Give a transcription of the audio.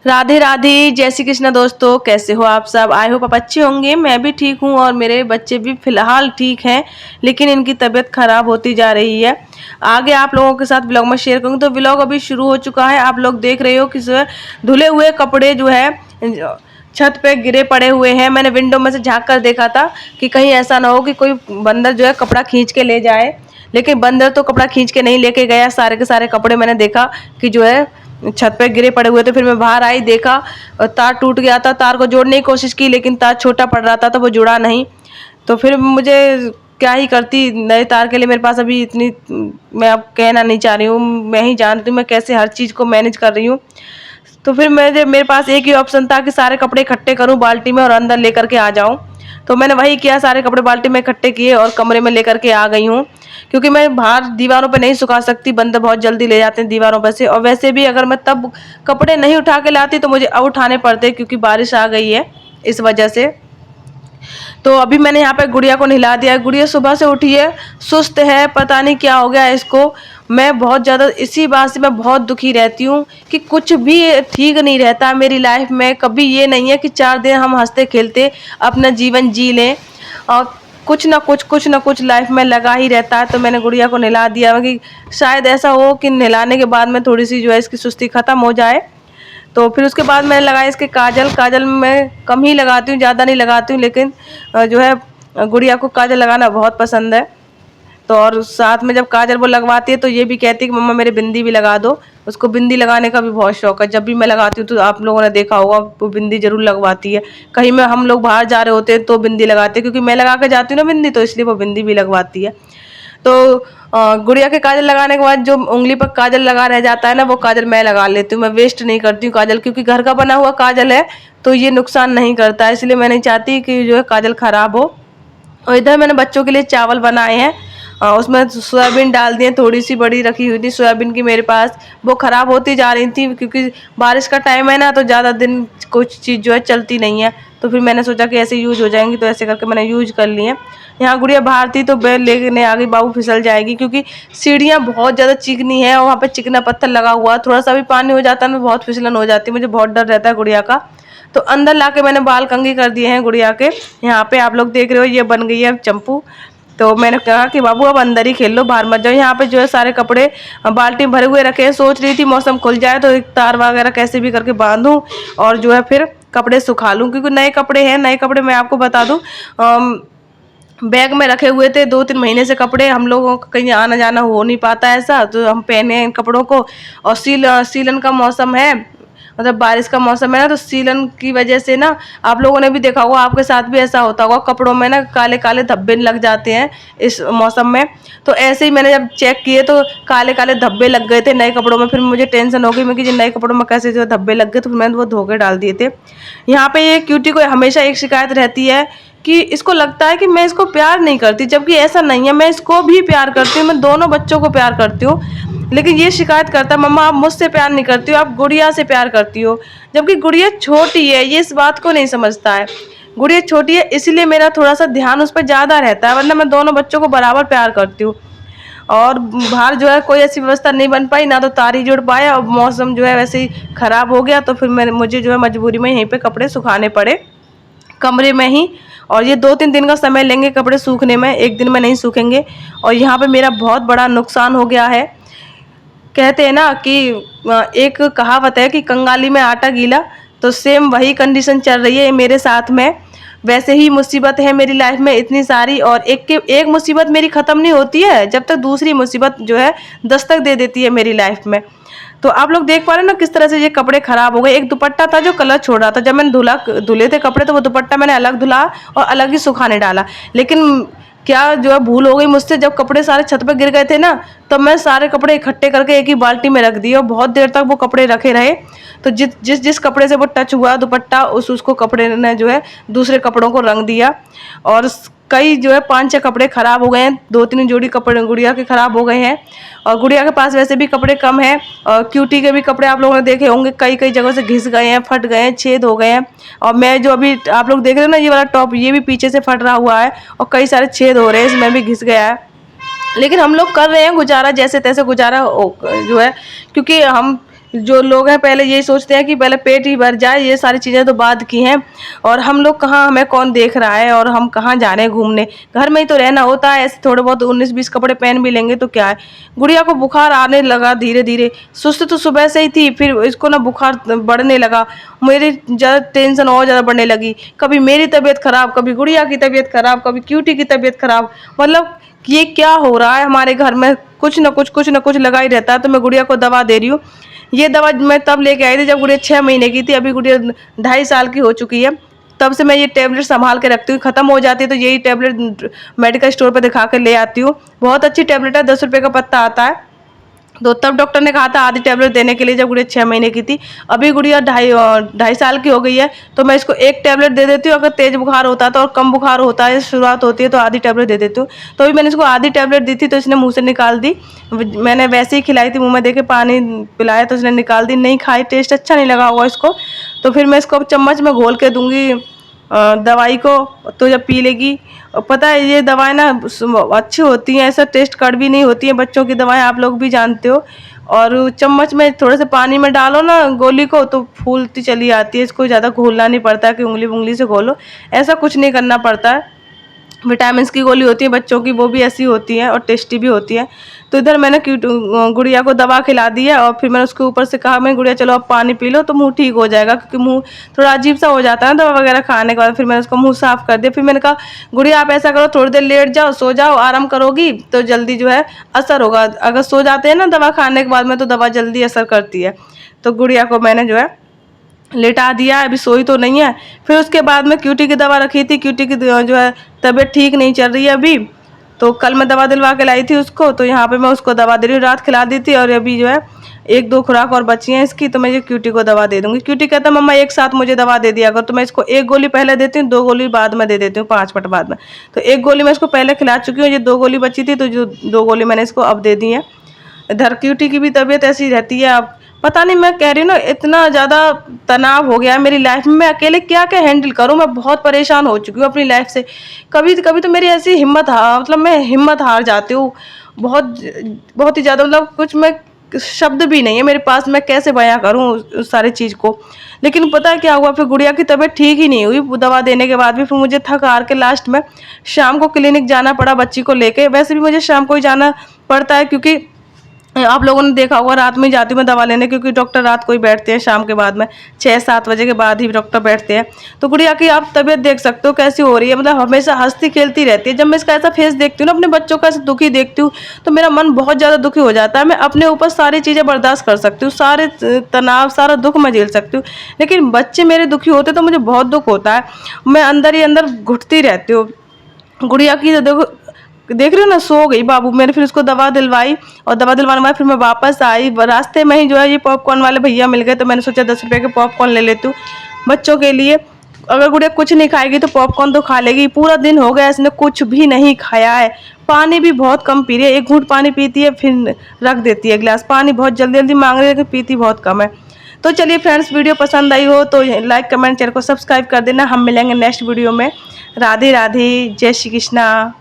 राधे राधे, जय श्री कृष्ण दोस्तों। कैसे हो आप सब? आई होप आप अच्छे होंगे। मैं भी ठीक हूँ और मेरे बच्चे भी फिलहाल ठीक हैं, लेकिन इनकी तबीयत खराब होती जा रही है। आगे आप लोगों के साथ ब्लॉग में शेयर करूँगी। तो ब्लॉग अभी शुरू हो चुका है। आप लोग देख रहे हो कि धुले हुए कपड़े जो है छत पे गिरे पड़े हुए हैं। मैंने विंडो में से झाँक कर देखा था कि कहीं ऐसा ना हो कि कोई बंदर जो है कपड़ा खींच के ले जाए, लेकिन बंदर तो कपड़ा खींच के नहीं लेके गया। सारे के सारे कपड़े मैंने देखा कि जो है छत पे गिरे पड़े हुए थे। फिर मैं बाहर आई, देखा तार टूट गया था। तार को जोड़ने की कोशिश की, लेकिन तार छोटा पड़ रहा था तो वो जुड़ा नहीं। तो फिर मुझे क्या ही करती, नए तार के लिए मेरे पास अभी इतनी, मैं अब कहना नहीं चाह रही हूँ, मैं ही जानती हूँ मैं कैसे हर चीज़ को मैनेज कर रही हूँ। तो फिर मेरे पास एक ही ऑप्शन था कि सारे कपड़े इकट्ठे करूँ बाल्टी में और अंदर लेकर के आ जाऊँ। तो मैंने वही किया, सारे कपड़े बाल्टी में इकट्ठे किए और कमरे में लेकर के आ गई हूँ, क्योंकि मैं बाहर दीवारों पे नहीं सुखा सकती। बंदर बहुत जल्दी ले जाते हैं दीवारों पर से। और वैसे भी अगर मैं तब कपड़े नहीं उठा के लाती तो मुझे अब उठाने पड़ते, क्योंकि बारिश आ गई है इस वजह से। तो अभी मैंने यहाँ पे गुड़िया को नहला दिया। गुड़िया सुबह से उठी है, सुस्त है, पता नहीं क्या हो गया है इसको। मैं बहुत ज़्यादा इसी बात से मैं बहुत दुखी रहती हूँ कि कुछ भी ठीक नहीं रहता मेरी लाइफ में। कभी ये नहीं है कि 4 दिन हम हंसते खेलते अपना जीवन जी लें, और कुछ ना कुछ लाइफ में लगा ही रहता है। तो मैंने गुड़िया को नहला दिया कि शायद ऐसा हो कि नहलाने के बाद में थोड़ी सी जो है इसकी सुस्ती ख़त्म हो जाए। तो फिर उसके बाद मैंने लगाया इसके काजल। काजल मैं कम ही लगाती हूँ, ज़्यादा नहीं लगाती हूँ, लेकिन जो है गुड़िया को काजल लगाना बहुत पसंद है। तो और साथ में जब काजल वो लगवाती है तो ये भी कहती है कि मम्मा मेरे बिंदी भी लगा दो। उसको बिंदी लगाने का भी बहुत शौक है। जब भी मैं लगाती हूँ तो आप लोगों ने देखा होगा वो बिंदी जरूर लगवाती है। कहीं में हम लोग बाहर जा रहे होते हैं तो बिंदी लगाते हैं, क्योंकि मैं लगा के जाती हूँ ना बिंदी, तो इसलिए वो बिंदी भी लगवाती है। तो गुड़िया के काजल लगाने के बाद जो उंगली पर काजल लगा रह जाता है ना, वो काजल मैं लगा लेती हूँ। मैं वेस्ट नहीं करती हूँ काजल, क्योंकि घर का बना हुआ काजल है तो ये नुकसान नहीं करता है। इसलिए मैं नहीं चाहती कि जो है काजल खराब हो। और इधर मैंने बच्चों के लिए चावल बनाए हैं, उसमें सोयाबीन डाल दिए। थोड़ी सी बड़ी रखी हुई थी सोयाबीन की मेरे पास, वो ख़राब होती जा रही थी, क्योंकि बारिश का टाइम है ना, तो ज़्यादा दिन कुछ चीज़ जो है चलती नहीं है। तो फिर मैंने सोचा कि ऐसे यूज हो जाएंगी, तो ऐसे करके मैंने यूज कर लिए। यहाँ गुड़िया बाहर थी तो बैल लेने आ गई, बाबू फिसल जाएगी, क्योंकि सीढ़ियाँ बहुत ज़्यादा चिकनी है और वहाँ पे चिकना पत्थर लगा हुआ, थोड़ा सा भी पानी हो जाता है ना बहुत फिसलन हो जाती है। मुझे बहुत डर रहता है गुड़िया का। तो अंदर लाके मैंने बाल कंघी कर दिए हैं गुड़िया के। यहाँ पे आप लोग देख रहे हो ये बन गई है अब चंपू। तो मैंने कहा कि बाबू अब अंदर ही खेल लो, बाहर मत जाओ। यहाँ पे जो है सारे कपड़े बाल्टी में भरे हुए रखे हैं। सोच रही थी मौसम खुल जाए तो एक तार वगैरह कैसे भी करके बांधूं और जो है फिर कपड़े सुखा लूँ, क्योंकि नए कपड़े हैं। नए कपड़े मैं आपको बता दूं, बैग में रखे हुए थे 2-3 महीने से कपड़े। हम लोगों का कहीं आना जाना हो नहीं पाता ऐसा, तो हम पहने हैं इन कपड़ों को। और सीलन का मौसम है, मतलब बारिश का मौसम है ना, तो सीलन की वजह से ना, आप लोगों ने भी देखा होगा, आपके साथ भी ऐसा होता होगा, कपड़ों में ना काले काले धब्बे लग जाते हैं इस मौसम में। तो ऐसे ही मैंने जब चेक किए तो काले काले धब्बे लग गए थे नए कपड़ों में। फिर मुझे टेंशन हो गई, मैं कि नए कपड़ों में कैसे जो धब्बे लग गए, तो फिर मैंने वो धो के डाल दिए थे। यहाँ पे ये क्यूटी को हमेशा एक शिकायत रहती है कि इसको लगता है कि मैं इसको प्यार नहीं करती, जबकि ऐसा नहीं है। मैं इसको भी प्यार करती हूँ, मैं दोनों बच्चों को प्यार करती हूँ, लेकिन ये शिकायत करता है मम्मा आप मुझसे प्यार नहीं करती हो, आप गुड़िया से प्यार करती हो। जबकि गुड़िया छोटी है, ये इस बात को नहीं समझता है। गुड़िया छोटी है इसलिए मेरा थोड़ा सा ध्यान उस पर ज़्यादा रहता है, वरना मैं दोनों बच्चों को बराबर प्यार करती हूँ। और बाहर जो है कोई ऐसी व्यवस्था नहीं बन पाई ना, तो तार ही जुड़ पाया, और मौसम जो है वैसे ही ख़राब हो गया। तो फिर मुझे जो है मजबूरी में यहीं पर कपड़े सुखाने पड़े कमरे में ही। और ये 2-3 दिन का समय लेंगे कपड़े सूखने में, एक दिन में नहीं सूखेंगे। और यहाँ पे मेरा बहुत बड़ा नुकसान हो गया है। कहते हैं ना कि एक कहावत है कि कंगाली में आटा गीला, तो सेम वही कंडीशन चल रही है मेरे साथ में। वैसे ही मुसीबत है मेरी लाइफ में इतनी सारी, और एक मुसीबत मेरी ख़त्म नहीं होती है जब तक दूसरी मुसीबत जो है दस्तक दे देती है मेरी लाइफ में। तो आप लोग देख पा रहे हो ना किस तरह से ये कपड़े खराब हो गए। एक दुपट्टा था जो कलर छोड़ रहा था, जब मैंने धुले थे कपड़े तो वो दुपट्टा मैंने अलग धुला और अलग ही सुखाने डाला। लेकिन क्या जो है भूल हो गई मुझसे, जब कपड़े सारे छत पे गिर गए थे ना, तब मैं सारे कपड़े इकट्ठे करके एक ही बाल्टी में रख दिए और बहुत देर तक वो कपड़े रखे रहे। तो जिस कपड़े से वो टच हुआ दुपट्टा, उसको कपड़े ने जो है दूसरे कपड़ों को रंग दिया। और कई जो है 5-6 कपड़े ख़राब हो गए हैं, 2-3 जोड़ी कपड़े गुड़िया के ख़राब हो गए हैं। और गुड़िया के पास वैसे भी कपड़े कम हैं, और क्यूटी के भी कपड़े आप लोगों ने देखे होंगे कई कई जगह से घिस गए हैं, फट गए हैं, छेद हो गए हैं। और मैं जो अभी आप लोग देख रहे हो ना ये वाला टॉप, ये भी पीछे से फट रहा हुआ है और कई सारे छेद हो रहे हैं, इसमें भी घिस गया है। लेकिन हम लोग कर रहे हैं गुजारा, जैसे तैसे गुजारा जो है, क्योंकि हम जो लोग हैं पहले यही सोचते हैं कि पहले पेट ही भर जाए, ये सारी चीज़ें तो बाद की हैं। और हम लोग कहाँ, हमें कौन देख रहा है और हम कहाँ जा रहे हैं घूमने, घर में ही तो रहना होता है। ऐसे थोड़े बहुत 19-20 कपड़े पहन भी लेंगे तो क्या है। गुड़िया को बुखार आने लगा धीरे धीरे, सुस्त तो सुबह से ही थी, फिर इसको ना बुखार बढ़ने लगा। मेरी ज़्यादा टेंशन और ज़्यादा बढ़ने लगी, कभी मेरी तबीयत खराब, कभी गुड़िया की तबीयत खराब, कभी क्यूटी की तबीयत खराब। मतलब ये क्या हो रहा है हमारे घर में, कुछ ना कुछ लगा ही रहता है। तो मैं गुड़िया को दवा दे रही हूँ। ये दवा मैं तब लेके आई थी जब गुड़िया 6 महीने की थी, अभी गुड़िया 2.5 साल की हो चुकी है। तब से मैं ये टेबलेट संभाल के रखती हूँ, खत्म हो जाती है तो यही टेबलेट मेडिकल स्टोर पर दिखा कर ले आती हूँ। बहुत अच्छी टेबलेट है, 10 रुपये का पत्ता आता है। तो तब डॉक्टर ने कहा था आधी टेबलेट देने के लिए जब गुड़िया 6 महीने की थी। अभी गुड़िया 2.5 साल की हो गई है, तो मैं इसको एक टेबलेट दे देती हूँ। अगर तेज बुखार होता है तो, और कम बुखार होता है, शुरुआत होती है तो आधी टेबलेट दे देती हूँ। तो अभी मैंने इसको आधी टेबलेट दी थी तो इसने मुंह से निकाल दी। मैंने वैसे ही खिलाई थी, मुंह में देके पानी पिलाया तो इसने निकाल दी, नहीं खाई, टेस्ट अच्छा नहीं लगा होगा इसको। तो फिर मैं इसको अब चम्मच में घोल के दूंगी दवाई को, तो जब पी लेगी। और पता है ये दवाएं ना अच्छी होती हैं, ऐसा टेस्ट कड़वी नहीं होती है। बच्चों की दवाएं आप लोग भी जानते हो। और चम्मच में थोड़े से पानी में डालो ना गोली को तो फूलती चली आती है। इसको ज़्यादा घोलना नहीं पड़ता कि उंगली उंगली से घोलो, ऐसा कुछ नहीं करना पड़ता है। विटामिन की गोली होती है बच्चों की, वो भी ऐसी होती है और टेस्टी भी होती है। तो इधर मैंने गुड़िया को दवा खिला दी है और फिर मैंने उसके ऊपर से कहा, मैं गुड़िया चलो अब पानी पी लो तो मुंह ठीक हो जाएगा, क्योंकि मुंह थोड़ा अजीब सा हो जाता है ना दवा वगैरह खाने के बाद। फिर मैंने उसका मुंह साफ कर दिया। फिर मैंने कहा गुड़िया आप ऐसा करो, थोड़ी देर लेट जाओ, सो जाओ, आराम करोगी तो जल्दी जो है असर होगा। अगर सो जाते हैं ना दवा खाने के बाद में तो दवा जल्दी असर करती है। तो गुड़िया को मैंने जो है लेटा दिया, अभी सोई तो नहीं है। फिर उसके बाद में क्यूटी की दवा रखी थी, क्यूटी की जो है तबीयत ठीक नहीं चल रही है अभी। तो कल मैं दवा दिलवा के लाई थी उसको, तो यहाँ पे मैं उसको दवा दे रही हूँ। रात खिला दी थी और अभी जो है 1-2 खुराक और बची हैं इसकी, तो मैं ये क्यूटी को दवा दे दूंगी। क्यूटी कहता मम्मा एक साथ मुझे दवा दे दिया अगर, तो मैं इसको 1 गोली पहले देती हूँ, 2 गोली बाद में दे देती हूँ, 5 मिनट बाद में। तो 1 गोली मैं इसको पहले खिला चुकी हूँ, ये 2 गोली बची थी तो जो 2 गोली मैंने इसको अब दे दी है। इधर क्यूटी की भी तबीयत ऐसी रहती है। अब पता नहीं, मैं कह रही हूँ ना इतना ज़्यादा तनाव हो गया है मेरी लाइफ में, मैं अकेले क्या क्या हैंडल करूँ। मैं बहुत परेशान हो चुकी हूँ अपनी लाइफ से। कभी कभी तो मेरी ऐसी हिम्मत मतलब मैं हिम्मत हार जाती हूँ बहुत बहुत ही ज़्यादा। मतलब कुछ मैं शब्द भी नहीं है मेरे पास, मैं कैसे बयां करूँ उस सारी चीज़ को। लेकिन पता है क्या हुआ, फिर गुड़िया की तबीयत ठीक ही नहीं हुई दवा देने के बाद भी। फिर मुझे थक हार के लास्ट में शाम को क्लिनिक जाना पड़ा बच्ची को लेके। वैसे भी मुझे शाम को ही जाना पड़ता है, क्योंकि आप लोगों ने देखा होगा रात में ही जाती हूँ मैं दवा लेने, क्योंकि डॉक्टर रात को ही बैठते हैं, शाम के बाद में 6-7 बजे के बाद ही डॉक्टर बैठते हैं। तो गुड़िया की आप तबीयत देख सकते हो कैसी हो रही है, मतलब हमेशा हंसती खेलती रहती है। जब मैं इसका ऐसा फेस देखती हूँ ना, अपने बच्चों का ऐसा दुखी देखती हूँ, तो मेरा मन बहुत ज़्यादा दुखी हो जाता है। मैं अपने ऊपर सारी चीज़ें बर्दाश्त कर सकती हूँ, सारे तनाव, सारा दुख मैं झेल सकती हूँ, लेकिन बच्चे मेरे दुखी होते तो मुझे बहुत दुख होता है। मैं अंदर ही अंदर घुटती रहती हूँ। गुड़िया की तो देखो, देख रही हो ना, सो गई बाबू। मैंने फिर उसको दवा दिलवाई और दवा दिलवाने के बाद फिर मैं वापस आई। रास्ते में ही जो है ये पॉपकॉर्न वाले भैया मिल गए, तो मैंने सोचा 10 रुपये के पॉपकॉर्न ले लेती हूँ बच्चों के लिए। अगर गुड़िया कुछ नहीं खाएगी तो पॉपकॉर्न तो खा लेगी। पूरा दिन हो गया इसने कुछ भी नहीं खाया है। पानी भी बहुत कम पी रही है, 1 घूंट पानी पीती है फिर रख देती है गिलास। पानी बहुत जल्दी जल्दी मांग रही है, लेकिन पीती बहुत कम है। तो चलिए फ्रेंड्स, वीडियो पसंद आई हो तो लाइक कमेंट चैनल को सब्सक्राइब कर देना। हम मिलेंगे नेक्स्ट वीडियो में। राधे राधे, जय श्री कृष्णा।